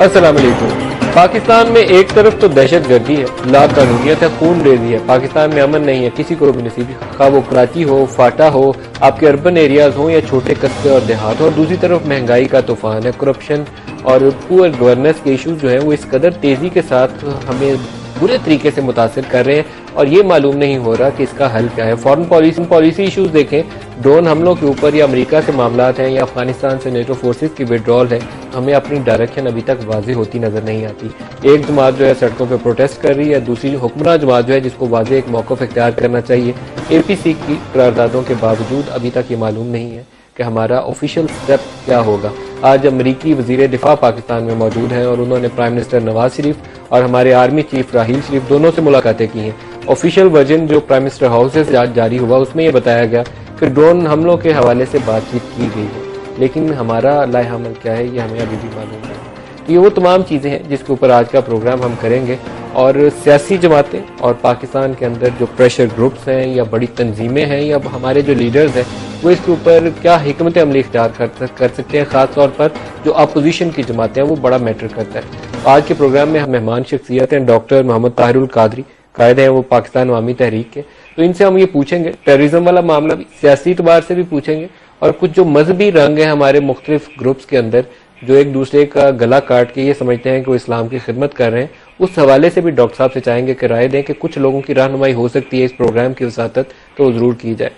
السلام علیکم۔ پاکستان میں ایک طرف تو دہشت گردی ہے، لا قانونیت ہے، خون ریزی ہے، پاکستان میں امن نہیں ہے کسی کو بھی نصیب، خواہ وہ کراچی ہو، فاٹا ہو، آپ کے اربن ایریاز ہوں یا چھوٹے قصبے اور دیہات ہو، اور دوسری طرف مہنگائی کا طوفان ہے، کرپشن اور پور گورننس کے ایشوز جو ہیں وہ اس قدر تیزی کے ساتھ ہمیں برے طریقے سے متاثر کر رہے ہیں اور یہ معلوم نہیں ہو رہا کہ اس کا حل کیا ہے۔ فارن پالیسی ایشوز دیکھیں، ڈرون حملوں کے اوپر یا امریکہ سے معاملات ہیں یا افغانستان سے نیٹو فورسز کی وڈرال ہے، ہمیں اپنی ڈائریکشن ابھی تک واضح ہوتی نظر نہیں آتی۔ ایک جماعت جو ہے سڑکوں پہ پروٹیسٹ کر رہی ہے، دوسری حکمراں جماعت جو ہے جس کو واضح ایک موقف اختیار کرنا چاہیے۔ اے پی سی کی قراردادوں کے باوجود ابھی تک یہ معلوم نہیں ہے کہ ہمارا آفیشیل سٹیپ کیا ہوگا۔ آج امریکی وزیر دفاع پاکستان میں موجود ہیں اور انہوں نے پرائم منسٹر نواز شریف اور ہمارے آرمی چیف راحیل شریف دونوں سے ملاقاتیں کی ہیں۔ آفیشیل ورژن جو پرائم منسٹر ہاؤس سے جاری ہوا اس میں یہ بتایا گیا کہ ڈرون حملوں کے حوالے سے بات چیت کی گئی ہے، لیکن ہمارا لائحہ عمل کیا ہے یہ ہمیں ابھی بھی معلوم نہیں۔ یہ وہ تمام چیزیں ہیں جس کے اوپر آج کا پروگرام ہم کریں گے، اور سیاسی جماعتیں اور پاکستان کے اندر جو پریشر گروپس ہیں یا بڑی تنظیمیں ہیں یا ہمارے جو لیڈرز ہیں وہ اس کے اوپر کیا حکمت عملی اختیار کر سکتے ہیں، خاص طور پر جو اپوزیشن کی جماعتیں ہیں وہ بڑا میٹر کرتا ہے۔ آج کے پروگرام میں ہم مہمان شخصیت ہیں ڈاکٹر محمد طاہر القادری، قائد ہیں وہ پاکستان عوامی تحریک کے، تو ان سے ہم یہ پوچھیں گے ٹیررزم والا معاملہ بھی سیاسی اعتبار سے بھی پوچھیں گے، اور کچھ جو مذہبی رنگ ہیں ہمارے مختلف گروپس کے اندر جو ایک دوسرے کا گلا کاٹ کے یہ سمجھتے ہیں کہ وہ اسلام کی خدمت کر رہے ہیں، اس حوالے سے بھی ڈاکٹر صاحب سے چاہیں گے کہ رائے دیں کہ کچھ لوگوں کی رہنمائی ہو سکتی ہے اس پروگرام کی وساطت تو ضرور کی جائے۔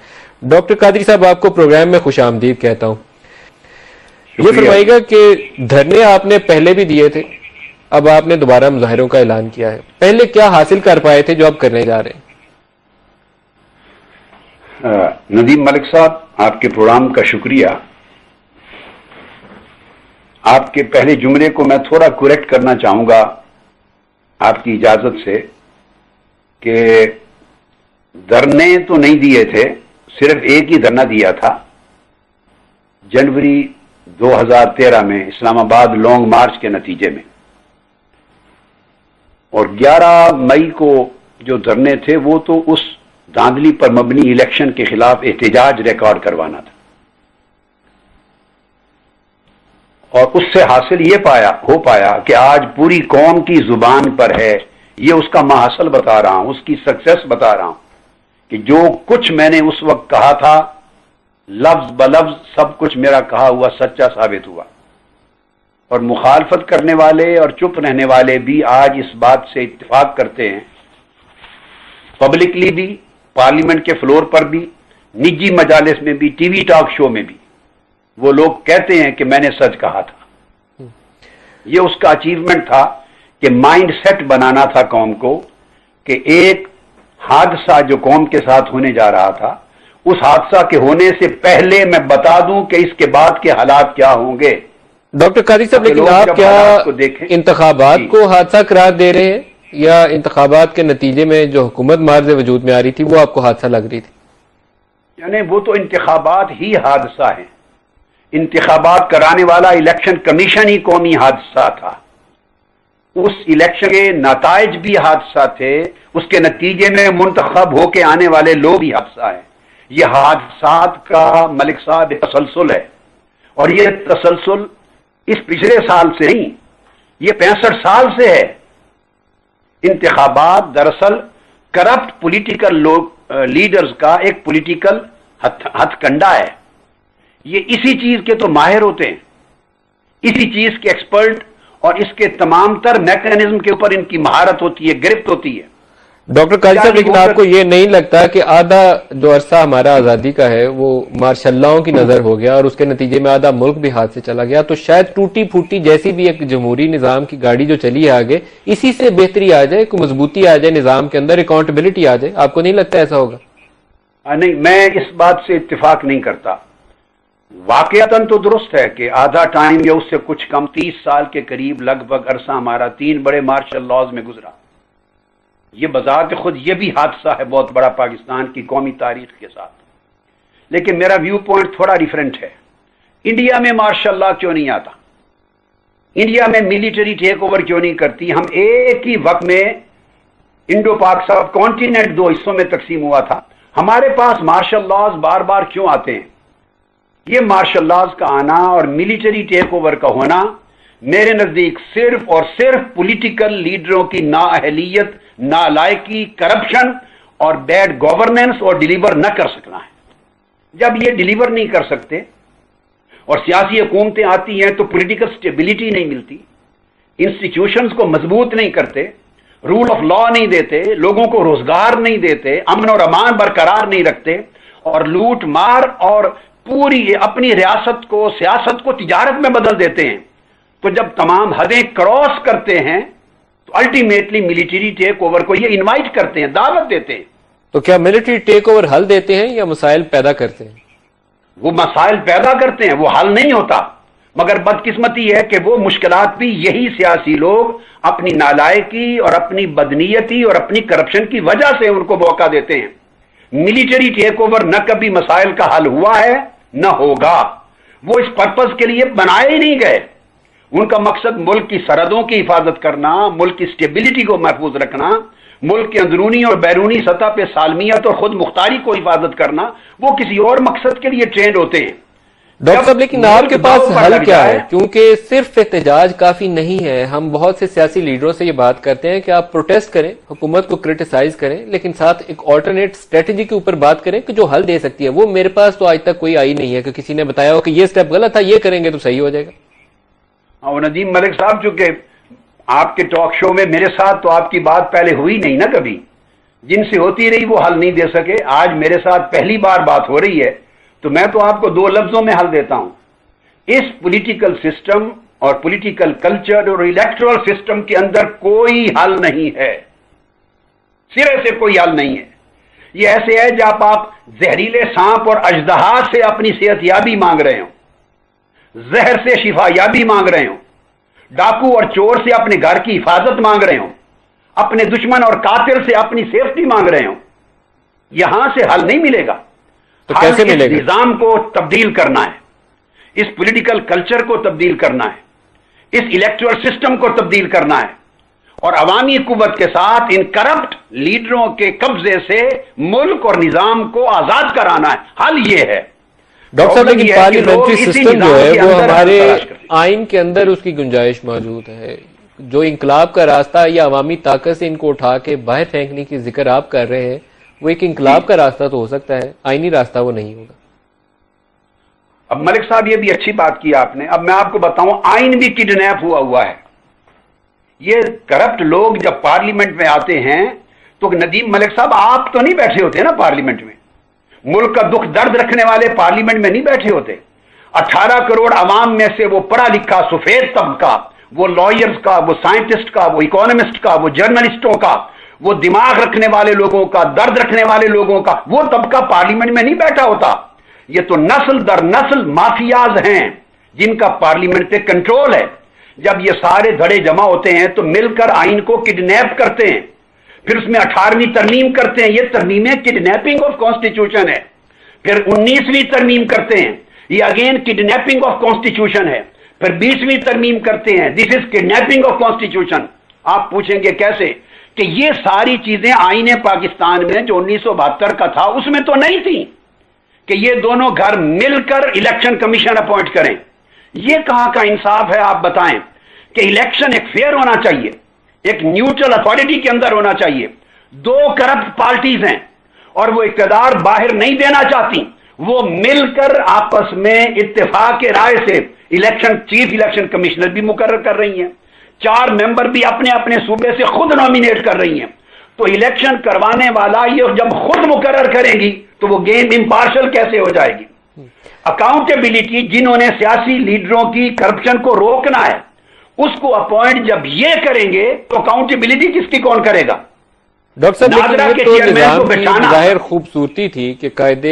ڈاکٹر قادری صاحب آپ کو پروگرام میں خوش آمدید کہتا ہوں۔ یہ فرمائیے گا کہ دھرنے آپ نے پہلے بھی دیے تھے، اب آپ نے دوبارہ مظاہروں کا اعلان کیا ہے، پہلے کیا حاصل کر پائے تھے جو اب کرنے جا رہے ہیں؟ ندیم ملک صاحب آپ کے پروگرام کا شکریہ۔ آپ کے پہلے جملے کو میں تھوڑا کریکٹ کرنا چاہوں گا آپ کی اجازت سے کہ دھرنے تو نہیں دیے تھے، صرف ایک ہی دھرنا دیا تھا جنوری 2013 میں اسلام آباد لانگ مارچ کے نتیجے میں، اور 11 مئی کو جو دھرنے تھے وہ تو اس دھاندلی پر مبنی الیکشن کے خلاف احتجاج ریکارڈ کروانا تھا، اور اس سے حاصل یہ ہو پایا کہ آج پوری قوم کی زبان پر ہے، یہ اس کا محاصل بتا رہا ہوں، اس کی سکسیس بتا رہا ہوں کہ جو کچھ میں نے اس وقت کہا تھا لفظ بلفظ سب کچھ میرا کہا ہوا سچا ثابت ہوا، اور مخالفت کرنے والے اور چپ رہنے والے بھی آج اس بات سے اتفاق کرتے ہیں، پبلکلی بھی، پارلیمنٹ کے فلور پر بھی، نجی مجالس میں بھی، ٹی وی ٹاک شو میں بھی وہ لوگ کہتے ہیں کہ میں نے سچ کہا تھا۔ یہ اس کا اچیومنٹ تھا کہ مائنڈ سیٹ بنانا تھا قوم کو کہ ایک حادثہ جو قوم کے ساتھ ہونے جا رہا تھا اس حادثہ کے ہونے سے پہلے میں بتا دوں کہ اس کے بعد کے حالات کیا ہوں گے۔ ڈاکٹر قادری صاحب لیکن آپ کیا انتخابات کو حادثہ قرار دے رہے ہیں یا انتخابات کے نتیجے میں جو حکومت مارز وجود میں آ رہی تھی وہ آپ کو حادثہ لگ رہی تھی؟ یعنی وہ تو انتخابات ہی حادثہ ہیں، انتخابات کرانے والا الیکشن کمیشن ہی قومی حادثہ تھا، اس الیکشن کے نتائج بھی حادثہ تھے، اس کے نتیجے میں منتخب ہو کے آنے والے لوگ بھی حادثہ ہیں۔ یہ حادثات کا ملک صاحب تسلسل ہے، اور یہ تسلسل اس پچھلے سال سے نہیں، یہ 65 سال سے ہے۔ انتخابات دراصل کرپٹ پولیٹیکل لیڈرز کا ایک پولیٹیکل ہتھ کنڈا ہے، یہ اسی چیز کے تو ماہر ہوتے ہیں، اسی چیز کے ایکسپرٹ، اور اس کے تمام تر میکانزم کے اوپر ان کی مہارت ہوتی ہے، گرفت ہوتی ہے۔ ڈاکٹر قادری صاحب لیکن آپ کو یہ نہیں لگتا کہ آدھا جو عرصہ ہمارا آزادی کا ہے وہ مارشل لاؤں کی نظر ہو گیا اور اس کے نتیجے میں آدھا ملک بھی ہاتھ سے چلا گیا، تو شاید ٹوٹی پھوٹی جیسی بھی ایک جمہوری نظام کی گاڑی جو چلی ہے آگے، اسی سے بہتری آ جائے، کوئی مضبوطی آ جائے نظام کے اندر، اکاؤنٹیبلٹی آ جائے، آپ کو نہیں لگتا ایسا ہوگا؟ نہیں، میں اس بات سے اتفاق نہیں کرتا۔ واقعتاً تو درست ہے کہ آدھا ٹائم یا اس سے کچھ کم 30 سال کے قریب لگ بھگ عرصہ ہمارا 3 بڑے مارشل لاز میں گزرا، یہ بذات خود یہ بھی حادثہ ہے بہت بڑا پاکستان کی قومی تاریخ کے ساتھ، لیکن میرا ویو پوائنٹ تھوڑا ڈیفرنٹ ہے۔ انڈیا میں مارشل لا کیوں نہیں آتا؟ انڈیا میں ملٹری ٹیک اوور کیوں نہیں کرتی؟ ہم ایک ہی وقت میں انڈو پاک سب کانٹیننٹ 2 حصوں میں تقسیم ہوا تھا، ہمارے پاس مارشل لاز بار بار کیوں آتے ہیں؟ یہ مارشل لاز کا آنا اور ملٹری ٹیک اوور کا ہونا میرے نزدیک صرف اور صرف پولیٹیکل لیڈروں کی نااہلیت، نالائکی، کرپشن اور بیڈ گورننس اور ڈیلیور نہ کر سکنا ہے۔ جب یہ ڈیلیور نہیں کر سکتے اور سیاسی حکومتیں آتی ہیں تو پولیٹیکل سٹیبلٹی نہیں ملتی، انسٹیٹیوشنز کو مضبوط نہیں کرتے، رول آف لا نہیں دیتے، لوگوں کو روزگار نہیں دیتے، امن اور امان برقرار نہیں رکھتے اور لوٹ مار اور پوری اپنی ریاست کو، سیاست کو تجارت میں بدل دیتے ہیں، تو جب تمام حدیں کراس کرتے ہیں تو الٹیمیٹلی ملٹری ٹیک اوور کو یہ انوائٹ کرتے ہیں، دعوت دیتے ہیں۔ تو کیا ملٹری ٹیک اوور حل دیتے ہیں یا مسائل پیدا کرتے ہیں؟ وہ مسائل پیدا کرتے ہیں، وہ حل نہیں ہوتا، مگر بدقسمتی ہے کہ وہ مشکلات بھی یہی سیاسی لوگ اپنی نالائکی اور اپنی بدنیتی اور اپنی کرپشن کی وجہ سے ان کو موقع دیتے ہیں۔ ملٹری ٹیک اوور نہ کبھی مسائل کا حل ہوا ہے نہ ہوگا، وہ اس پرپز کے لیے بنائے ہی نہیں گئے۔ ان کا مقصد ملک کی سرحدوں کی حفاظت کرنا، ملک کی سٹیبلٹی کو محفوظ رکھنا، ملک کے اندرونی اور بیرونی سطح پہ سالمیت اور خود مختاری کو حفاظت کرنا، وہ کسی اور مقصد کے لیے ٹرینڈ ہوتے ہیں۔ ڈاکٹر صاحب لیکن آپ کے پاس حل کیا ہے؟ کیونکہ صرف احتجاج کافی نہیں ہے، ہم بہت سے سیاسی لیڈروں سے یہ بات کرتے ہیں کہ آپ پروٹیسٹ کریں، حکومت کو کرٹیسائز کریں، لیکن ساتھ ایک آلٹرنیٹ اسٹریٹجی کے اوپر بات کریں کہ جو حل دے سکتی ہے۔ وہ میرے پاس تو آج تک کوئی آئی نہیں ہے کہ کسی نے بتایا ہو کہ یہ سٹیپ غلط تھا، یہ کریں گے تو صحیح ہو جائے گا۔ اور ندیم ملک صاحب، چونکہ آپ کے ٹاک شو میں میرے ساتھ تو آپ کی بات پہلے ہوئی نہیں نا کبھی، جن سے ہوتی رہی وہ حل نہیں دے سکے، آج میرے ساتھ پہلی بار بات ہو رہی ہے تو میں تو آپ کو دو لفظوں میں حل دیتا ہوں۔ اس پولیٹیکل سسٹم اور پولیٹیکل کلچر اور الیکٹرل سسٹم کے اندر کوئی حل نہیں ہے، سرے سے کوئی حل نہیں ہے۔ یہ ایسے ہے جب آپ زہریلے سانپ اور اژدہا سے اپنی صحت یابی مانگ رہے ہوں، زہر سے شفا یابی مانگ رہے ہوں، ڈاکو اور چور سے اپنے گھر کی حفاظت مانگ رہے ہوں، اپنے دشمن اور قاتل سے اپنی سیفٹی مانگ رہے ہوں، یہاں سے حل نہیں ملے گا۔ تو کیسے ملے گا؟ اس نظام کو تبدیل کرنا ہے، اس پولیٹیکل کلچر کو تبدیل کرنا ہے، اس الیکٹورل سسٹم کو تبدیل کرنا ہے اور عوامی قوت کے ساتھ ان کرپٹ لیڈروں کے قبضے سے ملک اور نظام کو آزاد کرانا ہے۔ حل یہ ہے۔ ڈاکٹر صاحب لیکن پارلیمنٹری سسٹم جو ہے وہ ہمارے آئین کے اندر اس کی گنجائش موجود ہے، جو انقلاب کا راستہ یا عوامی طاقت سے ان کو اٹھا کے باہر پھینکنے کی ذکر آپ کر رہے ہیں، وہ ایک انقلاب کا راستہ تو ہو سکتا ہے، آئینی راستہ وہ نہیں ہوگا۔ اب ملک صاحب یہ بھی اچھی بات کی آپ نے، اب میں آپ کو بتاؤں آئین بھی کڈنیپ ہوا ہے۔ یہ کرپٹ لوگ جب پارلیمنٹ میں آتے ہیں تو ندیم ملک صاحب آپ تو نہیں بیٹھے ہوتے نا پارلیمنٹ میں، ملک کا دکھ درد رکھنے والے پارلیمنٹ میں نہیں بیٹھے ہوتے۔ 18 کروڑ عوام میں سے وہ پڑھا لکھا سفید طبقہ، وہ لائرز کا، وہ سائنٹسٹ کا، وہ اکانومسٹ کا، وہ جرنلسٹوں کا، وہ دماغ رکھنے والے لوگوں کا، درد رکھنے والے لوگوں کا، وہ طبقہ پارلیمنٹ میں نہیں بیٹھا ہوتا۔ یہ تو نسل در نسل مافیاز ہیں جن کا پارلیمنٹ پہ کنٹرول ہے۔ جب یہ سارے دھڑے جمع ہوتے ہیں تو مل کر آئین کو کڈنیپ کرتے ہیں، پھر اس میں 18ویں ترمیم کرتے ہیں، یہ ترمیمیں کڈنیپنگ آف کانسٹیٹیوشن ہے۔ پھر 19ویں ترمیم کرتے ہیں، یہ اگین کڈنیپنگ آف کانسٹیٹیوشن ہے۔ پھر 20ویں ترمیم کرتے ہیں، دس از کڈنیپنگ آف کانسٹیٹیوشن۔ آپ پوچھیں گے کیسے؟ کہ یہ ساری چیزیں آئین پاکستان میں جو 1972 کا تھا اس میں تو نہیں تھی کہ یہ دونوں گھر مل کر الیکشن کمیشن اپوائنٹ کریں۔ یہ کہاں کا انصاف ہے آپ بتائیں کہ الیکشن ایک فیئر ہونا چاہیے، ایک نیوٹرل اتھارٹی کے اندر ہونا چاہیے۔ دو کرپٹ پارٹیز ہیں اور وہ اقتدار باہر نہیں دینا چاہتی، وہ مل کر آپس میں اتفاق رائے سے چیف الیکشن کمشنر بھی مقرر کر رہی ہیں، 4 ممبر بھی اپنے اپنے صوبے سے خود نامینیٹ کر رہی ہیں۔ تو الیکشن کروانے والا یہ جب خود مقرر کرے گی تو وہ گیم امپارشل کیسے ہو جائے گی؟ اکاؤنٹیبلٹی جنہوں نے سیاسی لیڈروں کی کرپشن کو روکنا ہے اس کو اپوائنٹ جب یہ کریں گے تو اکاؤنٹیبلٹی کس کی کون کرے گا؟ ڈاکٹر صاحب یہ تو نظام کی ظاہر خوبصورتی تھی کہ قائد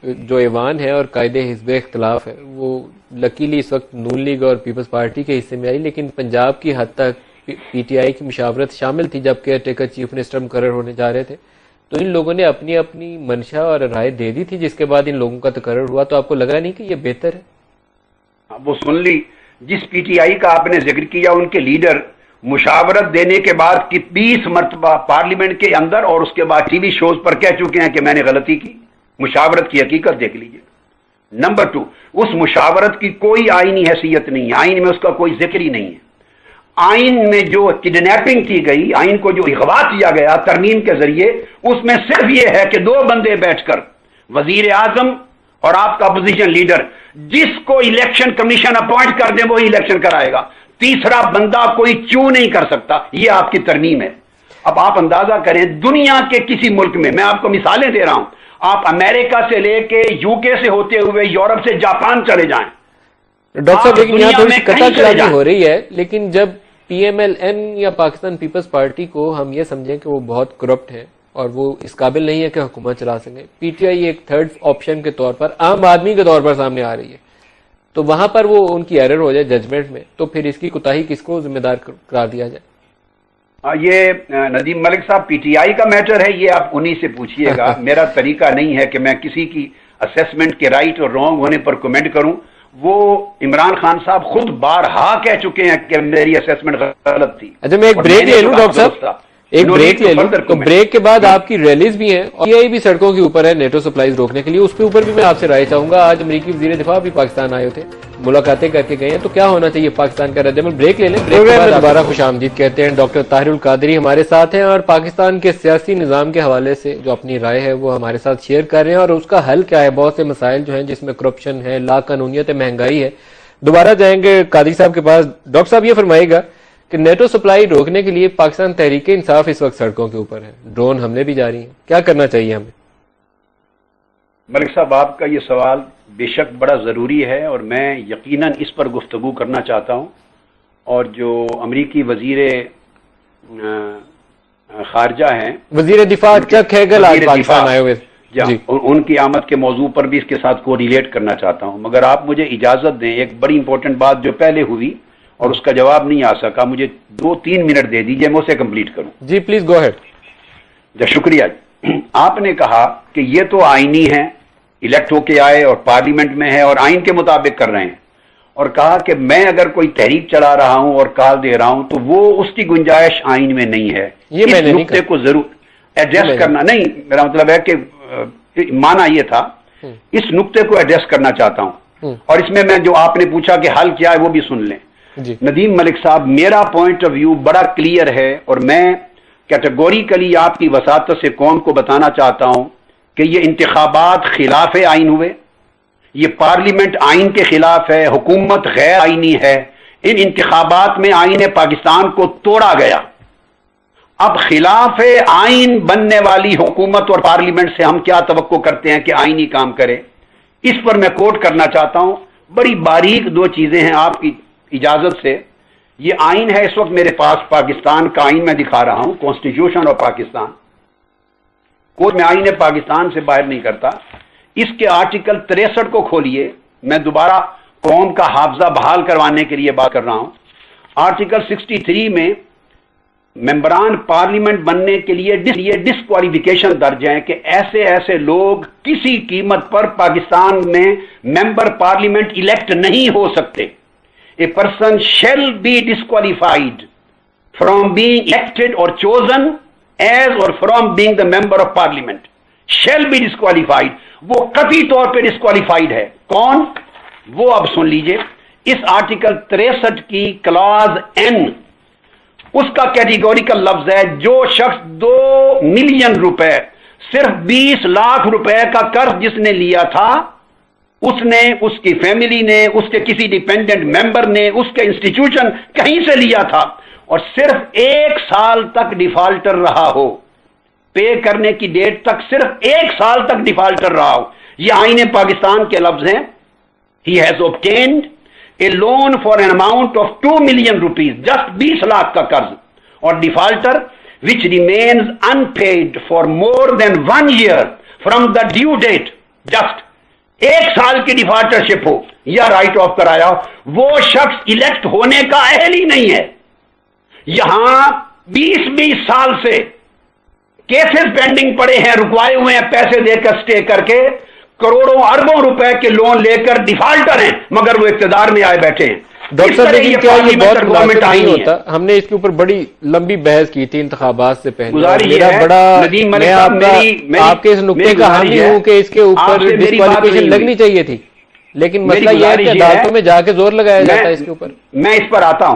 جو ایوان ہے اور قائد حزب اختلاف ہے وہ لکیلی اس وقت نون لیگ اور پیپلز پارٹی کے حصے میں آئی، لیکن پنجاب کی حد تک پی ٹی آئی کی مشاورت شامل تھی جب کیئر ٹیکر چیف منسٹر مقرر ہونے جا رہے تھے، تو ان لوگوں نے اپنی اپنی منشا اور رائے دے دی تھی، جس کے بعد ان لوگوں کا تقرر ہوا۔ تو آپ کو لگا نہیں کہ یہ بہتر ہے؟ وہ سن لی، جس پی ٹی آئی کا آپ نے ذکر کیا ان کے لیڈر مشاورت دینے کے بعد 20 مرتبہ پارلیمنٹ کے اندر اور اس کے بعد ٹی وی شوز پر کہہ چکے ہیں کہ میں نے غلطی کی۔ مشاورت کی حقیقت دیکھ لیجئے، نمبر 2، اس مشاورت کی کوئی آئینی حیثیت نہیں ہے، آئین میں اس کا کوئی ذکر ہی نہیں ہے۔ آئین میں جو کڈنیپنگ کی گئی، آئین کو جو اغوا کیا گیا ترمیم کے ذریعے، اس میں صرف یہ ہے کہ 2 بندے بیٹھ کر وزیر اعظم اور آپ کا اپوزیشن لیڈر جس کو الیکشن کمیشن اپوائنٹ کر دیں وہی الیکشن کرائے گا، تیسرا بندہ کوئی چوں نہیں کر سکتا۔ یہ آپ کی ترمیم ہے۔ اب آپ اندازہ کریں دنیا کے کسی ملک میں آپ کو مثالیں دے رہا ہوں، آپ امریکہ سے لے کے UK سے ہوتے ہوئے یورپ سے جاپان چلے جائیں۔ ڈاکٹر صاحب لیکن یہاں تھوڑی سی کتا چلاکی ہو رہی ہے، لیکن جب PMLN یا پاکستان پیپلز پارٹی کو ہم یہ سمجھیں کہ وہ بہت کرپٹ ہے اور وہ اس قابل نہیں ہے کہ حکومت چلا سکیں، PTI ایک تھرڈ آپشن کے طور پر عام آدمی کے طور پر سامنے آ رہی ہے، تو وہاں پر وہ ان کی ایرر ہو جائے ججمنٹ میں، تو پھر اس کی کوتاہی کس کو ذمہ دار قرار دیا جائے؟ یہ ندیم ملک صاحب PTI کا میٹر ہے، یہ آپ انہی سے پوچھئے گا۔ میرا طریقہ نہیں ہے کہ میں کسی کی اسیسمنٹ کے رائٹ اور رانگ ہونے پر کمنٹ کروں۔ وہ عمران خان صاحب خود بارہا کہہ چکے ہیں کہ میری اسیسمنٹ غلط تھی۔ اچھا میں ایک بریک لے لوں ڈاکٹر صاحب، ایک بریک لے لوں، تو بریک کے بعد آپ کی ریلیز بھی ہیں اور PTI بھی سڑکوں کے اوپر ہے نیٹو سپلائیز روکنے کے لیے، اس کے اوپر بھی میں آپ سے رائے چاہوں گا۔ آج امریکی وزیر دفاع بھی پاکستان آئے تھے، ملاقاتیں کر کے گئے ہیں، تو کیا ہونا چاہیے پاکستان کا رد عمل؟ بریک لے لیں، بریک کے بعد دوبارہ خوش آمدید کہتے ہیں۔ ڈاکٹر طاہر القادری ہمارے ساتھ ہیں اور پاکستان کے سیاسی نظام کے حوالے سے جو اپنی رائے ہے وہ ہمارے ساتھ شیئر کر رہے ہیں اور اس کا حل کیا ہے۔ بہت سے مسائل جو ہیں جس میں کرپشن ہے، لا قانونیت ہے، مہنگائی ہے۔ دوبارہ جائیں گے قادری صاحب کے پاس۔ ڈاکٹر صاحب یہ فرمائے گا کہ نیٹو سپلائی روکنے کے لیے پاکستان تحریک انصاف اس وقت سڑکوں کے اوپر ہے، ڈرون حملے بھی جاری ہیں، کیا کرنا چاہیے ہمیں؟ ملک صاحب آپ کا یہ سوال بے شک بڑا ضروری ہے اور میں یقیناً اس پر گفتگو کرنا چاہتا ہوں، اور جو امریکی وزیر خارجہ ہیں، وزیر دفاع چک ہیگل آج پاکستان آئے ہوئے، جی ان کی آمد کے موضوع پر بھی اس کے ساتھ کوریلیٹ کرنا چاہتا ہوں، مگر آپ مجھے اجازت دیں ایک بڑی امپورٹنٹ بات جو پہلے ہوئی اور اس کا جواب نہیں آ سکا، مجھے 2-3 منٹ دے دیجئے میں اسے کمپلیٹ کروں۔ جی پلیز گو ہیڈ۔ شکریہ۔ آپ نے کہا کہ یہ تو آئینی ہے، الیکٹ ہو کے آئے اور پارلیمنٹ میں ہے اور آئین کے مطابق کر رہے ہیں، اور کہا کہ میں اگر کوئی تحریک چلا رہا ہوں اور کال دے رہا ہوں تو وہ اس کی گنجائش آئین میں نہیں ہے۔ یہ اس نقطے کو ضرور ایڈریس کرنا، نہیں میرا مطلب ہے کہ مانا یہ تھا، اس نقطے کو ایڈریس کرنا چاہتا ہوں، اور اس میں جو آپ نے پوچھا کہ حل کیا ہے وہ بھی سن لیں۔ ندیم ملک صاحب میرا پوائنٹ آف ویو بڑا کلیئر ہے اور میں کیٹیگوریکلی آپ کی وساطت سے قوم کو بتانا چاہتا ہوں کہ یہ انتخابات خلاف آئین ہوئے، یہ پارلیمنٹ آئین کے خلاف ہے، حکومت غیر آئینی ہے، ان انتخابات میں آئین پاکستان کو توڑا گیا۔ اب خلاف آئین بننے والی حکومت اور پارلیمنٹ سے ہم کیا توقع کرتے ہیں کہ آئینی کام کرے؟ اس پر میں کوٹ کرنا چاہتا ہوں، بڑی باریک 2 چیزیں ہیں آپ کی اجازت سے۔ یہ آئین ہے اس وقت میرے پاس، پاکستان کا آئین میں دکھا رہا ہوں، کانسٹیٹیوشن آف پاکستان، کوئی میں آئین پاکستان سے باہر نہیں کرتا۔ اس کے آرٹیکل 63 کو کھولیے، میں دوبارہ قوم کا حافظہ بحال کروانے کے لیے بات کر رہا ہوں۔ آرٹیکل 63 میں ممبران پارلیمنٹ بننے کے لیے ڈسکوالیفیکیشن درج ہیں کہ ایسے ایسے لوگ کسی قیمت پر پاکستان میں ممبر پارلیمنٹ الیکٹ نہیں ہو سکتے۔ A person shall be disqualified from being elected or chosen as or from being the member of parliament. Shall be disqualified. وہ قطعی طور پہ ڈسکوالیفائڈ ہے۔ کون؟ وہ اب سن لیجئے، اس آرٹیکل 63 کی کلاز N، اس کا کیٹیگوریکل لفظ ہے جو شخص 2 ملین روپے، صرف 20 لاکھ روپے کا قرض جس نے لیا تھا، اس نے، اس کی فیملی نے، اس کے کسی ڈیپینڈنٹ ممبر نے، اس کے انسٹیٹیوشن کہیں سے لیا تھا اور صرف 1 سال تک ڈیفالٹر رہا ہو، پے کرنے کی ڈیٹ تک صرف 1 سال تک ڈیفالٹر رہا ہو، یہ آئین پاکستان کے لفظ ہیں۔ He has obtained a loan for an amount of 2 million rupees, just 20 lakh کا قرض، اور defaulter which remains unpaid for more than 1 year from the due date, just 1 سال کی ڈیفالٹرشپ ہو یا رائٹ آف کرایا ہو، وہ شخص الیکٹ ہونے کا اہل ہی نہیں ہے۔ یہاں 20 سال سے کیسز پینڈنگ پڑے ہیں، رکوائے ہوئے ہیں پیسے دے کر سٹے کر کے، کروڑوں اربوں روپے کے لون لے کر ڈیفالٹر ہیں، مگر وہ اقتدار میں آئے بیٹھے ہیں۔ ڈاکٹر صاحب لیکن کیا یہ بہت مناسب نہیں ہوتا؟ ہم نے اس کے اوپر بڑی لمبی بحث کی تھی انتخابات سے پہلے، میرا بڑا، میں آپ کے اس نقطے کا حامی ہوں کہ اس کے اوپر ڈسکوالیفیکیشن لگنی چاہیے تھی۔ لیکن مسئلہ یہ ہے کہ عدالتوں میں جا کے زور لگایا جاتا ہے اس کے اوپر. میں اس پر آتا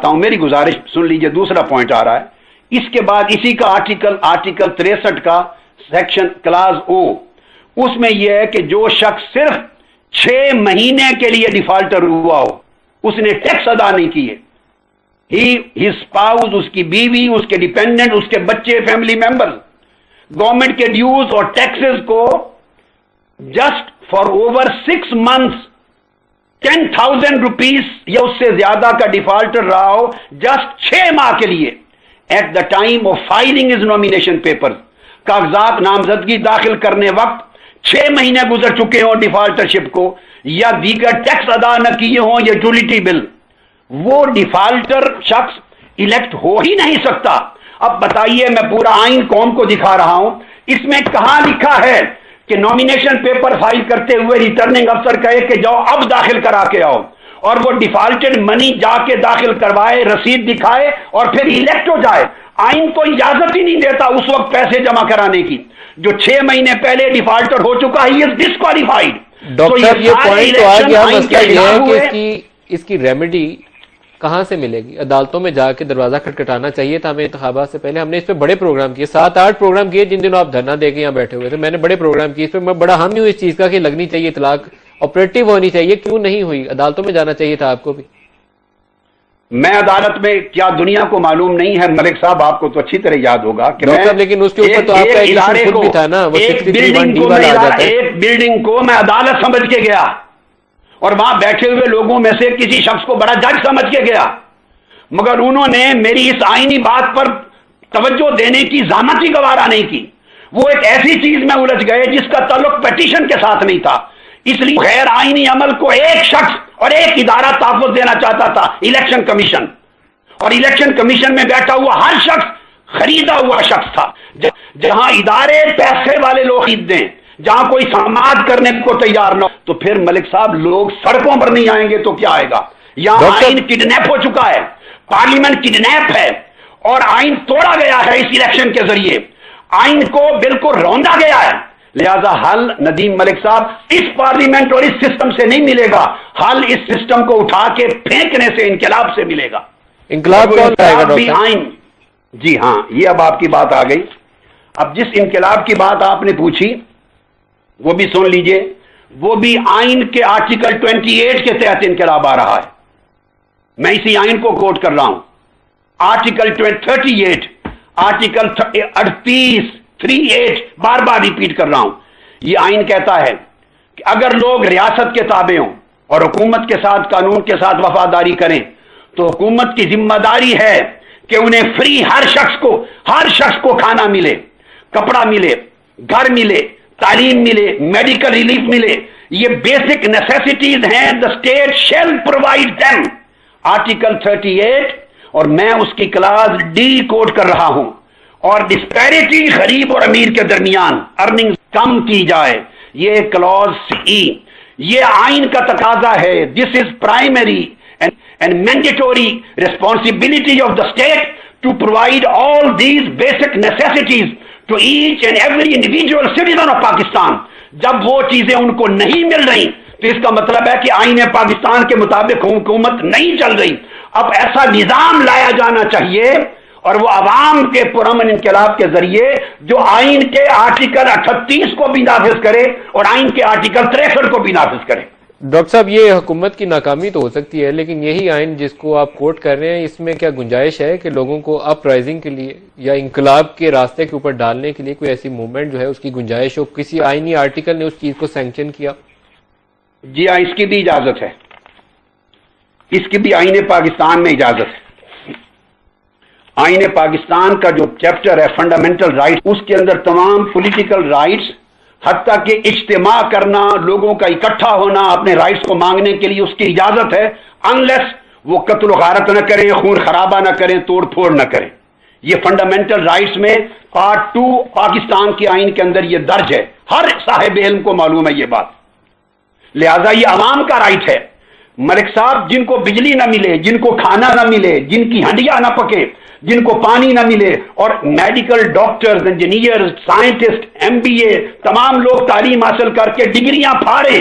ہوں. میری گزارش سن لیجئے, دوسرا پوائنٹ آ رہا ہے. اس کے بعد اسی کا آرٹیکل 63 کا سیکشن کلاز او, اس میں یہ ہے کہ جو شخص صرف 6 مہینے کے لیے ڈیفالٹر ہوا ہو, اس نے ٹیکس ادا نہیں کیے, ہی اسپاؤز, اس کی بیوی, اس کے ڈیپینڈنٹ, اس کے بچے, فیملی ممبر, گورنمنٹ کے ڈیوز اور ٹیکسز کو just for over 6 months 10,000 rupees یا اس سے زیادہ کا ڈیفالٹر رہا ہو جسٹ 6 ماہ کے لیے, at the time of filing as nomination paper, کاغذات نامزدگی داخل کرنے وقت 6 مہینے گزر چکے ہوں ڈیفالٹرشپ کو, یا دیگر ٹیکس ادا نہ کیے ہوں یا یوٹیلیٹی بل, وہ ڈیفالٹر شخص الیکٹ ہو ہی نہیں سکتا. اب بتائیے, میں پورا آئین قوم کو دکھا رہا ہوں, اس میں کہاں لکھا ہے کہ نامینیشن پیپر فائل کرتے ہوئے ریٹرننگ افسر کہے کہ جاؤ اب داخل کرا کے آؤ, اور وہ ڈیفالٹڈ منی جا کے داخل کروائے, رسید دکھائے اور پھر الیکٹ ہو جائے. آئین تو اجازت ہی نہیں دیتا اس وقت پیسے جمع کرانے کی. جو 6 مہینے پہلے ڈیفالٹر ہو چکا ہے, ہی از ڈسکوالیفائڈ. ڈاکٹر صاحب یہ پوائنٹ تو آ گیا, مسئلہ یہ ہے کہ اس کی ریمیڈی کہاں سے ملے گی؟ عدالتوں میں جا کے دروازہ کھٹکھٹانا چاہیے تھا. ہمیں انتخابات سے پہلے ہم نے اس پہ بڑے پروگرام کیے, 7-8 پروگرام کیے, جن دنوں آپ دھرنا دے کے یہاں بیٹھے ہوئے تھے. میں نے بڑے پروگرام کیے, اس پہ میں بڑا حامی ہوں اس چیز کا کہ لگنی چاہیے اطلاق, آپریٹو ہونی چاہیے. کیوں نہیں ہوئی؟ عدالتوں میں جانا چاہیے تھا آپ کو بھی. میں عدالت میں کیا دنیا کو معلوم نہیں ہے ملک صاحب, آپ کو تو اچھی طرح یاد ہوگا کہ لیکن اس کے اوپر تو آپ کا ایک ایشو خود بھی تھا نا, وہ 63(1)(d) والا آ جاتا ہے. ایک بلڈنگ کو میں عدالت سمجھ کے گیا, اور وہاں بیٹھے ہوئے لوگوں میں سے کسی شخص کو بڑا جج سمجھ کے گیا, مگر انہوں نے میری اس آئینی بات پر توجہ دینے کی زحمت ہی گوارا نہیں کی. وہ ایک ایسی چیز میں الجھ گئے جس کا تعلق پیٹیشن کے ساتھ نہیں تھا. اس لیے غیر آئینی عمل کو ایک شخص اور ایک ادارہ تحفظ دینا چاہتا تھا, الیکشن کمیشن. اور الیکشن کمیشن میں بیٹھا ہوا ہر شخص خریدا ہوا شخص تھا. جہاں ادارے پیسے والے لوگ خرید دیں, جہاں کوئی سماعت کرنے کو تیار نہ ہو, تو پھر ملک صاحب لوگ سڑکوں پر نہیں آئیں گے تو کیا آئے گا؟ یہاں آئین کڈنیپ ہو چکا ہے, پارلیمنٹ کڈنیپ ہے, اور آئین توڑا گیا ہے اس الیکشن کے ذریعے, آئین کو بالکل روندا گیا ہے. لہذا حل ندیم ملک صاحب اس پارلیمنٹ اور اس سسٹم سے نہیں ملے گا, حل اس سسٹم کو اٹھا کے پھینکنے سے, انقلاب سے ملے گا. انقلاب کون لائے گا ڈاکٹر؟ آئین, جی ہاں, یہ اب آپ کی بات آ گئی. اب جس انقلاب کی بات آپ نے پوچھی وہ بھی سن لیجئے, وہ بھی آئین کے آرٹیکل 28 کے تحت انقلاب آ رہا ہے. میں اسی آئین کو کوٹ کر رہا ہوں, آرٹیکل 38, آرٹیکل 38 بار بار ریپیٹ کر رہا ہوں. یہ آئین کہتا ہے کہ اگر لوگ ریاست کے تابع ہوں اور حکومت کے ساتھ, قانون کے ساتھ وفاداری کریں, تو حکومت کی ذمہ داری ہے کہ انہیں فری ہر شخص کو کھانا ملے, کپڑا ملے, گھر ملے, تعلیم ملے, میڈیکل ریلیف ملے. یہ بیسک نیسیسٹیز ہیں. The state shall provide them. Article 38, اور میں اس کی کلاس ڈی کوٹ کر رہا ہوں. اور ڈسپیرٹی غریب اور امیر کے درمیان ارننگ کم کی جائے, یہ کلاس ای. یہ آئین کا تقاضا ہے. This is primary and mandatory responsibility of the state to provide all these basic necessities to each and every individual citizen of Pakistan. جب وہ چیزیں ان کو نہیں مل رہی تو اس کا مطلب ہے کہ آئین پاکستان کے مطابق حکومت نہیں چل رہی. اب ایسا نظام لایا جانا چاہیے, اور وہ عوام کے پرامن انقلاب کے ذریعے جو آئین کے آرٹیکل 38 کو بھی نافذ کرے اور آئین کے آرٹیکل 63 کو بھی نافذ کرے. ڈاکٹر صاحب, یہ حکومت کی ناکامی تو ہو سکتی ہے, لیکن یہی آئین جس کو آپ کوٹ کر رہے ہیں, اس میں کیا گنجائش ہے کہ لوگوں کو اپ رائزنگ کے لیے یا انقلاب کے راستے کے اوپر ڈالنے کے لیے کوئی ایسی موومنٹ جو ہے اس کی گنجائش ہو؟ کسی آئینی آرٹیکل نے اس چیز کو سینکشن کیا؟ جی ہاں, اس کی بھی اجازت ہے, اس کی بھی آئین پاکستان میں اجازت ہے. آئین پاکستان کا جو چیپٹر ہے فنڈامنٹل رائٹس, اس کے اندر تمام پولیٹیکل رائٹس, حتیٰ کہ اجتماع کرنا, لوگوں کا اکٹھا ہونا, اپنے رائٹس کو مانگنے کے لیے اس کی اجازت ہے, انلیس وہ قتل و غارت نہ کریں, خون خرابہ نہ کریں, توڑ پھوڑ نہ کریں. یہ فنڈامنٹل رائٹس میں پارٹ 2 پاکستان کے آئین کے اندر یہ درج ہے. ہر صاحب علم کو معلوم ہے یہ بات. لہذا یہ عوام کا رائٹ ہے. ملک صاحب, جن کو بجلی نہ ملے, جن کو کھانا نہ ملے, جن کی ہنڈیاں نہ پکے, جن کو پانی نہ ملے, اور medical doctors, engineer, scientist, MBA, تمام لوگ تعلیم حاصل کر کے ڈگریاں پھاڑیں,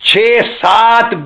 6-7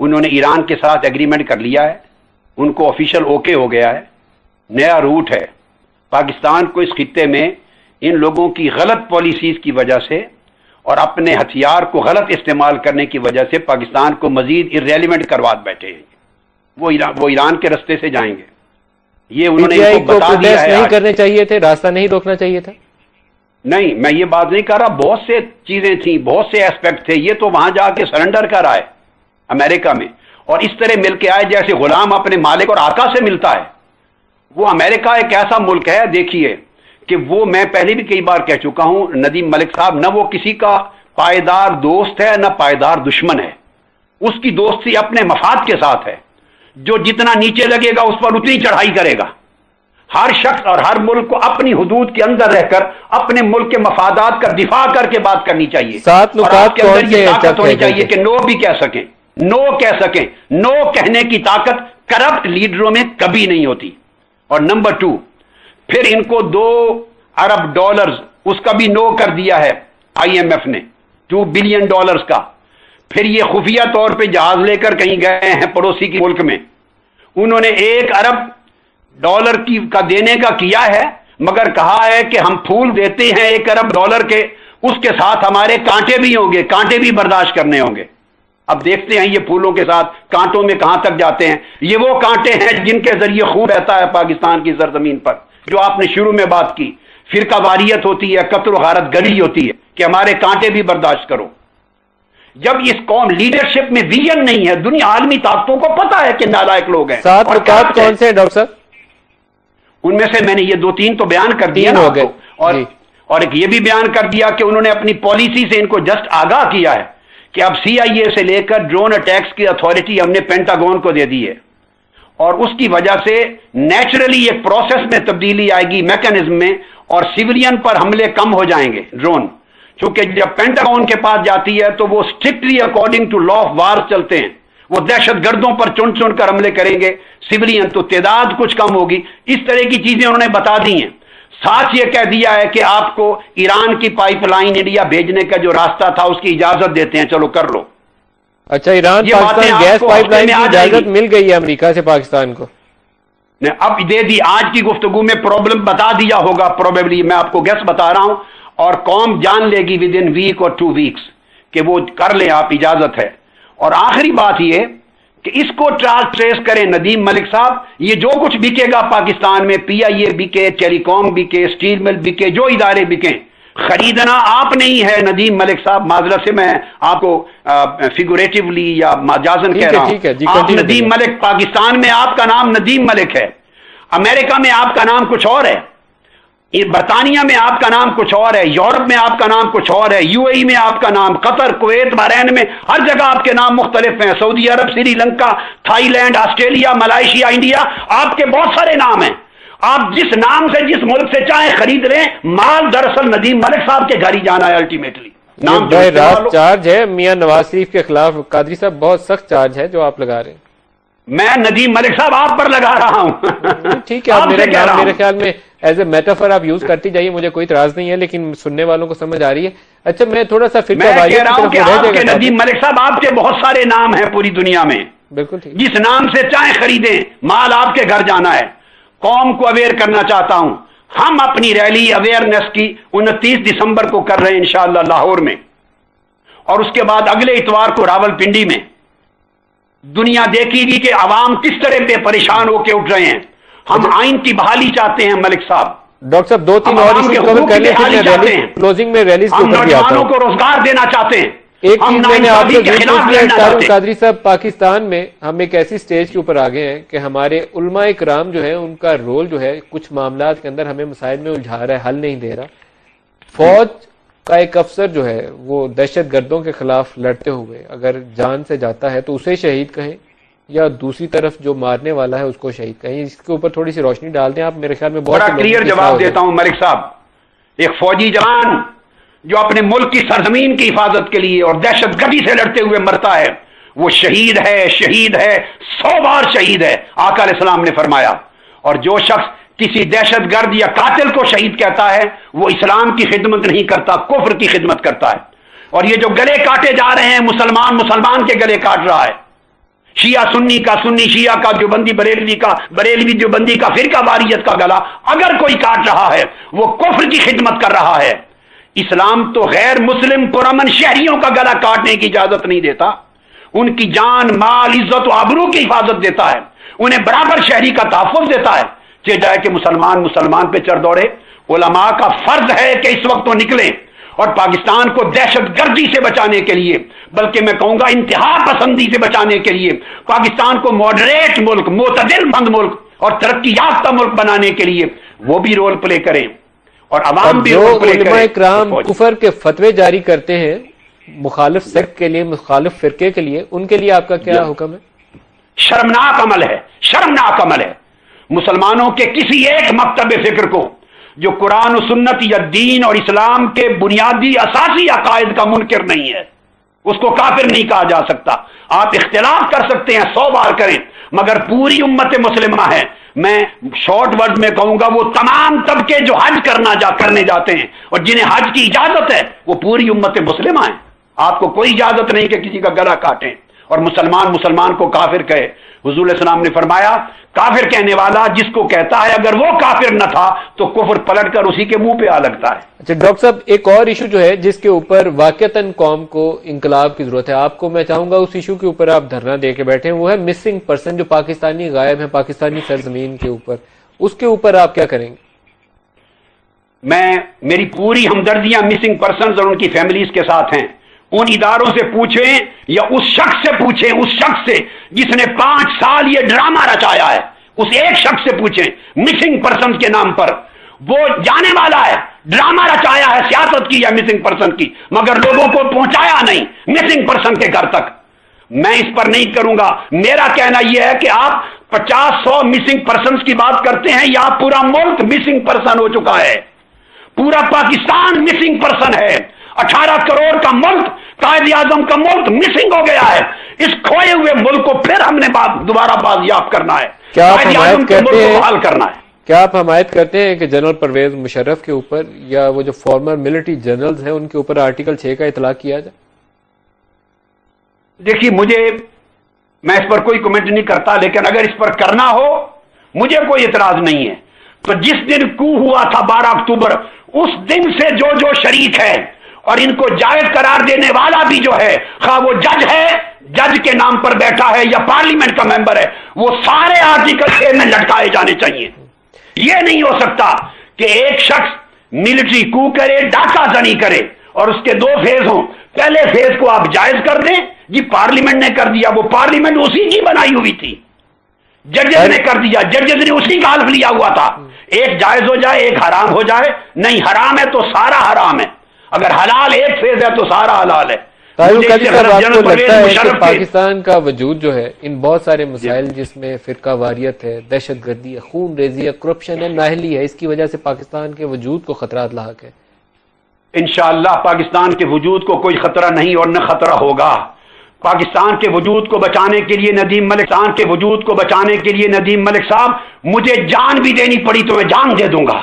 انہوں نے ایران کے ساتھ ایگریمنٹ کر لیا ہے، ان کو آفیشیل اوکے ہو گیا ہے، نیا روٹ ہے۔ پاکستان کو اس خطے میں ان لوگوں کی غلط پالیسیز کی وجہ سے اور اپنے ہتھیار کو غلط استعمال کرنے کی وجہ سے پاکستان کو مزید ارریلیونٹ کروا بیٹھے ہیں۔ وہ ایران کے رستے سے جائیں گے، یہ انہوں نے ان کو بتا دیا ہے۔ نہیں کرنے چاہیے تھے، راستہ نہیں روکنا چاہیے تھا؟ نہیں، میں یہ بات نہیں کر رہا، بہت سے چیزیں تھیں، بہت سے ایسپیکٹ تھے، یہ تو وہاں جا کے سرنڈر کر آئے امریکہ میں، اور اس طرح مل کے آئے جیسے غلام اپنے مالک اور آقا سے ملتا ہے۔ وہ امریکہ ایک ایسا ملک ہے، دیکھیے کہ وہ، میں پہلے بھی کئی بار کہہ چکا ہوں، ندیم ملک صاحب نہ وہ کسی کا پائیدار دوست ہے نہ پائیدار دشمن ہے، اس کی دوستی اپنے مفاد کے ساتھ ہے، جو جتنا نیچے لگے گا اس پر اتنی چڑھائی کرے گا۔ ہر شخص اور ہر ملک کو اپنی حدود کے اندر رہ کر اپنے ملک کے مفادات کا دفاع کر کے بات کرنی چاہیے، اور آپ کے اندر یہ طاقت ہونی چاہیے کہ نو بھی کہہ سکیں، نو کہہ سکیں۔ نو کہنے کی طاقت کرپٹ لیڈروں میں کبھی نہیں ہوتی۔ اور نمبر 2، پھر ان کو $2 ارب اس کا بھی نو کر دیا ہے IMF نے، $2 بلین کا۔ پھر یہ خفیہ طور پہ جہاز لے کر کہیں گئے ہیں پڑوسی کے ملک میں، انہوں نے $1 ارب کا دینے کا کیا ہے، مگر کہا ہے کہ ہم پھول دیتے ہیں $1 ارب کے، اس کے ساتھ ہمارے کانٹے بھی ہوں گے، کانٹے بھی برداشت کرنے ہوں گے۔ اب دیکھتے ہیں یہ پھولوں کے ساتھ کانٹوں میں کہاں تک جاتے ہیں۔ یہ وہ کانٹے ہیں جن کے ذریعے خون بہتا ہے پاکستان کی سرزمین پر، جو آپ نے شروع میں بات کی، فرقہ واریت ہوتی ہے، قتل و غارت گری ہوتی ہے کہ ہمارے کانٹے بھی برداشت کرو۔ جب اس قوم لیڈرشپ میں ویژن نہیں ہے، دنیا عالمی طاقتوں کو پتا ہے کہ نالائق لوگ ہیں۔ 7 نکات کون سے ہیں ڈاکٹر صاحب؟ ان میں سے میں نے یہ 2-3 تو بیان کر دیا نا، اور ایک یہ بھی بیان کر دیا کہ انہوں نے اپنی پالیسی سے ان کو جسٹ آگاہ کیا ہے کہ اب CIA سے لے کر ڈرون اٹیکس کی اتھارٹی ہم نے پینٹاگون کو دے دی ہے، اور اس کی وجہ سے نیچرلی ایک پروسیس میں تبدیلی آئے گی، میکانزم میں، اور سیولین پر حملے کم ہو جائیں گے ڈرون، چونکہ جب پینٹاگون کے پاس جاتی ہے تو وہ strictly according to law of war چلتے ہیں، وہ دہشت گردوں پر چن چن کر حملے کریں گے، سیولین تو تعداد کچھ کم ہوگی۔ اس طرح کی چیزیں انہوں نے بتا دی ہیں۔ ساتھ یہ کہہ دیا ہے کہ آپ کو ایران کی پائپ لائن انڈیا بھیجنے کا جو راستہ تھا اس کی اجازت دیتے ہیں، چلو کر لو۔ اچھا، Iran Pakistan gas pipeline کی اجازت مل گئی ہے امریکہ سے پاکستان کو؟ اب دے دی، آج کی گفتگو میں پرابلم بتا دیا ہوگا پروبیبلی، میں آپ کو گیس بتا رہا ہوں، اور قوم جان لے گی ود ان ویک اور 2 ویکس کہ وہ کر لیں، آپ اجازت ہے۔ اور آخری بات یہ کہ اس کو ٹریس کریں ندیم ملک صاحب، یہ جو کچھ بکے گا پاکستان میں، PIA بکے، ٹیلی کام بکے، اسٹیل مل بکے، جو ادارے بکیں، خریدنا آپ نہیں ہے ندیم ملک صاحب، معذرت سے میں آپ کو فیگوریٹیولی یا مجازن کہہ رہا ہوں، آپ ندیم ملک، پاکستان میں آپ کا نام ندیم ملک ہے، امریکہ میں آپ کا نام کچھ اور ہے، برطانیہ میں آپ کا نام کچھ اور ہے، یورپ میں آپ کا نام کچھ اور ہے، UAE میں آپ کا نام، قطر، کویت، بحرین میں ہر جگہ آپ کے نام مختلف ہیں، Saudi Arab, Sri Lanka, Thailand, Australia, Malaysia, India, آپ کے بہت سارے نام ہیں۔ آپ جس نام سے جس ملک سے چاہیں خرید رہے ہیں، مال دراصل ندیم ملک صاحب کے گھر ہی جانا ہے الٹیمیٹلی۔ نام راست چارج ہے میاں نواز شریف کے خلاف، قادری صاحب بہت سخت چارج ہے جو آپ لگا رہے ہیں۔ میں ندیم ملک صاحب آپ پر لگا رہا ہوں۔ ٹھیک ہے، آپ میرے خیال میں ایز اے میٹافر آپ یوز کرتی جائیے، مجھے کوئی اعتراض نہیں ہے، لیکن سننے والوں کو سمجھ آ رہی ہے۔ اچھا، میں تھوڑا سا میں کہہ رہا ہوں کہ آپ کے ندیم ملک صاحب، آپ کے بہت سارے نام ہیں پوری دنیا میں، بالکل ٹھیک، جس نام سے چاہیں خریدیں، مال آپ کے گھر جانا ہے۔ قوم کو اویئر کرنا چاہتا ہوں، ہم اپنی ریلی اویئرنیس کی 29 دسمبر کو کر رہے ہیں انشاءاللہ لاہور میں، اور اس کے بعد اگلے اتوار کو راول پنڈی میں۔ دنیا دیکھے گی کہ عوام کس طرح پہ پریشان ہو کے اٹھ رہے ہیں۔ ہم آئین کی بحالی چاہتے ہیں ملک صاحب۔ ڈاکٹر صاحب 2-3 اور ایشو کور کر لیں، پھر کلوزنگ میں ریلیز کے اوپر بھی آتا ہوں۔ ہم نوجوانوں کو روزگار دینا چاہتے ہیں۔ ایک چیز میں نے آپ سے قادری صاحب، پاکستان میں ہم ایک ایسی سٹیج کے اوپر آگے ہیں کہ ہمارے علماء کرام جو ہیں ان کا رول جو ہے کچھ معاملات کے اندر ہمیں مسائل میں الجھا رہا ہے، حل نہیں دے رہا۔ فوج کا ایک افسر جو ہے وہ دہشت گردوں کے خلاف لڑتے ہوئے اگر جان سے جاتا ہے تو اسے شہید کہیں، یا دوسری طرف جو مارنے والا ہے اس کو شہید کہیں؟ اس کے اوپر تھوڑی سی روشنی ڈال دیں آپ، میرے خیال میں بہت کلیئر جواب دیتا ہوں ملک صاحب۔ ایک فوجی جوان جو اپنے ملک کی سرزمین کی حفاظت کے لیے اور دہشت گردی سے لڑتے ہوئے مرتا ہے، وہ شہید ہے، شہید ہے، 100 بار شہید ہے، آقا علیہ السلام نے فرمایا۔ اور جو شخص کسی دہشت گرد یا قاتل کو شہید کہتا ہے وہ اسلام کی خدمت نہیں کرتا، کفر کی خدمت کرتا ہے۔ اور یہ جو گلے کاٹے جا رہے ہیں، مسلمان کے گلے کاٹ رہا ہے، شیعہ سنی کا، سنی شیعہ کا، دیوبندی بریلوی کا، بریلوی دیوبندی کا، فرقہ واریت کا گلا اگر کوئی کاٹ رہا ہے وہ کفر کی خدمت کر رہا ہے۔ اسلام تو غیر مسلم پرامن شہریوں کا گلا کاٹنے کی اجازت نہیں دیتا، ان کی جان، مال، عزت و آبرو کی حفاظت دیتا ہے، انہیں برابر شہری کا تحفظ دیتا ہے، چاہے جائے کہ مسلمان پہ چڑھ دوڑے۔ علماء کا فرض ہے کہ اس وقت وہ نکلیں اور پاکستان کو دہشت گردی سے بچانے کے لیے، بلکہ میں کہوں گا انتہا پسندی سے بچانے کے لیے، پاکستان کو ماڈریٹ ملک، معتدل بند ملک اور ترقی یافتہ ملک بنانے کے لیے وہ بھی رول پلے کریں اور عوام بھی رول پلے کریں۔ علماء کرام کفر کے فتوے جاری کرتے ہیں مخالف سیکٹ کے لیے، مخالف فرقے کے لیے، ان کے لیے آپ کا کیا حکم ہے؟ شرمناک عمل ہے، شرمناک عمل ہے۔ مسلمانوں کے کسی ایک مکتب فکر کو جو قرآن و سنت یا دین اور اسلام کے بنیادی اساسی عقائد کا منکر نہیں ہے، اس کو کافر نہیں کہا جا سکتا۔ آپ اختلاف کر سکتے ہیں، 100 بار کریں، مگر پوری امت مسلمہ ہے۔ میں شارٹ ورڈ میں کہوں گا وہ تمام طبقے جو حج کرنے جاتے ہیں اور جنہیں حج کی اجازت ہے وہ پوری امت مسلمہ ہیں۔ آپ کو کوئی اجازت نہیں کہ کسی کا گلا کاٹیں اور مسلمان کو کافر کہے۔ حضور علیہ السلام نے فرمایا کافر کہنے والا جس کو کہتا ہے اگر وہ کافر نہ تھا تو کفر پلٹ کر اسی کے منہ پہ آ لگتا ہے۔ اچھا ڈاکٹر صاحب، ایک اور ایشو جو ہے جس کے اوپر واقعتاً قوم کو انقلاب کی ضرورت ہے، آپ کو میں چاہوں گا اس ایشو کے اوپر آپ دھرنا دے کے بیٹھے ہیں، وہ ہے مسنگ پرسن جو پاکستانی غائب ہیں پاکستانی سرزمین کے اوپر، اس کے اوپر آپ کیا کریں گے؟ میری پوری ہمدردیاں مسنگ پرسنز اور ان کی فیملیز کے ساتھ ہیں۔ ان اداروں سے پوچھیں یا اس شخص سے پوچھیں، اس شخص سے جس نے 5 سال یہ ڈرامہ رچایا ہے، اس ایک شخص سے پوچھیں مسنگ پرسن کے نام پر۔ وہ جانے والا ہے، ڈرامہ رچایا ہے، سیاست کی یا مسنگ پرسن کی، مگر لوگوں کو پہنچایا نہیں مسنگ پرسن کے گھر تک۔ میں اس پر نہیں کروں گا۔ میرا کہنا یہ ہے کہ آپ 50-100 مسنگ پرسنز کی بات کرتے ہیں، یا پورا ملک مسنگ پرسن ہو چکا ہے، پورا پاکستان مسنگ پرسن ہے۔ 18 کروڑ کا ملک، قائد اعظم کا ملک مسنگ ہو گیا ہے۔ اس کھوئے ہوئے ملک کو پھر ہم نے دوبارہ بازیافت کرنا ہے، قائد اعظم کے ملک کو بحال کرنا ہے۔ کیا آپ حمایت کرتے ہیں کہ جنرل پرویز مشرف کے اوپر یا وہ جو فارمر ملٹری جنرلز ہیں ان کے اوپر آرٹیکل 6 کا اطلاق کیا جائے؟ دیکھیے میں اس پر کوئی کمنٹ نہیں کرتا، لیکن اگر اس پر کرنا ہو مجھے کوئی اعتراض نہیں ہے۔ تو جس دن کو ہوا تھا 12 اکتوبر، اس دن سے جو شریک ہے اور ان کو جائز قرار دینے والا بھی جو ہے، خواہ وہ جج ہے، جج کے نام پر بیٹھا ہے یا پارلیمنٹ کا ممبر ہے، وہ سارے آرٹیکل 6 میں لٹکائے جانے چاہیے۔ یہ نہیں ہو سکتا کہ ایک شخص ملٹری کو کرے، ڈاکہ زنی کرے اور اس کے 2 فیز ہوں۔ پہلے فیز کو آپ جائز کر دیں، جی پارلیمنٹ نے کر دیا، وہ پارلیمنٹ اسی کی بنائی ہوئی تھی، ججز نے کر دیا، ججز نے اسی کا حلف لیا ہوا تھا۔ ایک جائز ہو جائے، ایک حرام ہو جائے، نہیں حرام ہے تو سارا حرام ہے، اگر حلال ایک فیز ہے تو سارا حلال ہے۔ آپ کو لگتا ہے کہ پاکستان کا وجود جو ہے ان بہت سارے مسائل جس میں فرقہ واریت ہے، دہشت گردی ہے، خون ریزی ہے، کرپشن ہے، نااہلی ہے، اس کی وجہ سے پاکستان کے وجود کو خطرات لاحق ہے؟ انشاءاللہ پاکستان کے وجود کو کوئی خطرہ نہیں اور نہ خطرہ ہوگا۔ پاکستان کے وجود کو بچانے کے لیے ندیم ملک صاحب مجھے جان بھی دینی پڑی تو میں جان دے دوں گا،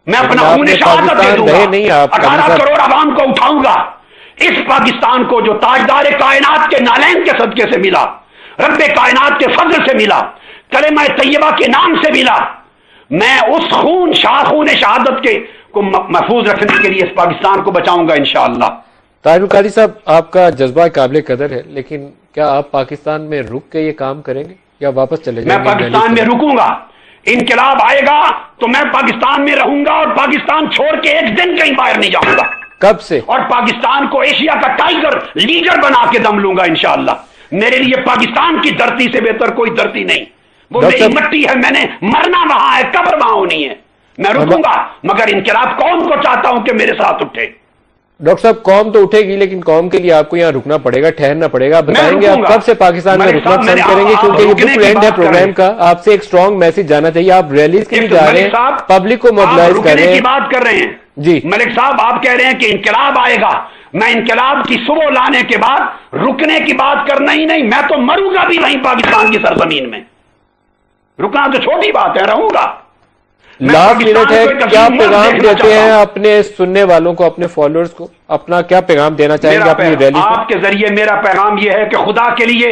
میں اپنا خون شہادت دے دوں گا، 18 کروڑ عوام کو اٹھاؤں گا۔ اس پاکستان کو جو تاجدار کائنات کے نالین کے صدقے سے ملا، رب کائنات کے فضل سے ملا، کلمہ طیبہ کے نام سے ملا، میں اس خون شہادت کے کو محفوظ رکھنے کے لیے اس پاکستان کو بچاؤں گا انشاءاللہ۔ طاہر القادری صاحب، آپ کا جذبہ قابل قدر ہے، لیکن کیا آپ پاکستان میں رک کے یہ کام کریں گے یا واپس چلے جائیں گے؟ میں پاکستان میں رکوں گا، انقلاب آئے گا تو میں پاکستان میں رہوں گا اور پاکستان چھوڑ کے ایک دن کہیں باہر نہیں جاؤں گا۔ کب سے؟ اور پاکستان کو ایشیا کا ٹائگر لیڈر بنا کے دم لوں گا انشاءاللہ۔ میرے لیے پاکستان کی دھرتی سے بہتر کوئی دھرتی نہیں، وہ میری مٹی ہے، میں نے مرنا وہاں ہے، قبر وہاں ہونی ہے۔ میں رکوں گا، مگر انقلاب قوم کو چاہتا ہوں کہ میرے ساتھ اٹھے۔ ڈاکٹر صاحب قوم تو اٹھے گی، لیکن قوم کے لیے آپ کو یہاں رکنا پڑے گا، ٹھہرنا پڑے گا۔ آپ بتائیں گے آپ کب سے پاکستان میں رکنا پسند کریں گے؟ کیونکہ یہ بلو پرنٹ ہے پروگرام کا، آپ سے ایک اسٹرانگ میسج جانا چاہیے۔ آپ ریلیز کے لیے جا رہے ہیں، پبلک کو موبلائز کر رہے ہیں، بات کر رہے ہیں جی ملک صاحب، آپ کہہ رہے ہیں کہ انقلاب آئے گا، میں انقلاب کی صبح لانے کے بعد رکنے کی بات کرنا ہی نہیں، میں تو مروں گا بھی وہیں پاکستان کی سرزمین میں۔ رکنا تو چھوٹی بات ہے، رہوں گا۔ لاسٹ منٹ ہے، کیا پیغام دیتے ہیں اپنے سننے والوں کو، اپنے فالوورز کو؟ اپنا کیا پیغام دینا چاہیں گے اپنی ریلی سے؟ آپ کے ذریعے میرا پیغام یہ ہے کہ خدا کے لیے